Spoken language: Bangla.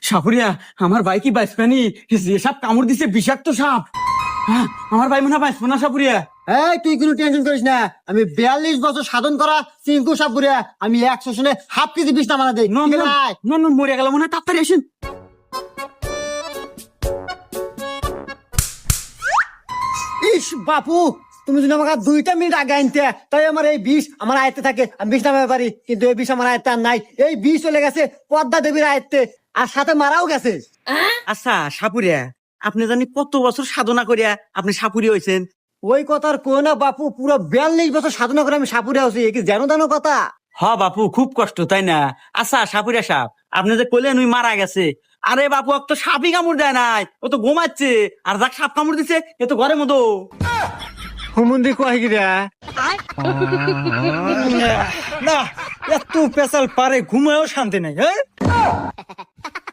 সাপুরিয়া, আমার ভাই কি বাঁচবেনি? যে সাপ কামড় দিছে বিষাক্ত সাপ। হ্যাঁ, আমার ভাই মনে হয় বাঁচবো না সাপুরিয়া। এই তুই কোনো টেনশন করিস না, আমি 42 বছর সাধন করা চিঙ্কু সাপুরিয়া, আমি 100 শুনে হাফ কেজি বিষ নামানা দেই। নন মরে গেল মনে হয়, তাড়াতাড়ি আসেন। ইস বাপু, তুমি যদি আমাকে 2টা মিনিট আগে আনতে, তাই আমার এই বিষ আমার আয়ত্তে থাকে, আমি বিষ নামাতে পারি। কিন্তু এই বিষ আমার আয়ত্তে আর নাই। এই বিষ চলে গেছে পদ্মা দেবীর আয়ত্তে, আর সাথে মারাও গেছে। আচ্ছা সাপুরিয়া, আপনি জানি কত বছর সাধনা করিয়া আপনি সাপুরি হয়েছেন? ওই কথার কো না বাপু, পুরো 42 বছর সাধনা করে আমি সাপুরিয়া হচ্ছি, এ কি জানো জানো কথা? হ বাপু, খুব কষ্ট তাই না? আচ্ছা সাপুরিয়া সাপ, আপনি যে কইলেন ওই মারা গেছে, আরে বাপু ও তো সাপই কামড় দেয় নাই, ও তো ঘুমাচ্ছে। আর যাক সাপ কামড় দিছে এ তো ঘরের মতো। হুমুন্দি কয় গিরা না, এত পেশাল পারে ঘুমায়ও শান্তি নাই। হ্যাঁ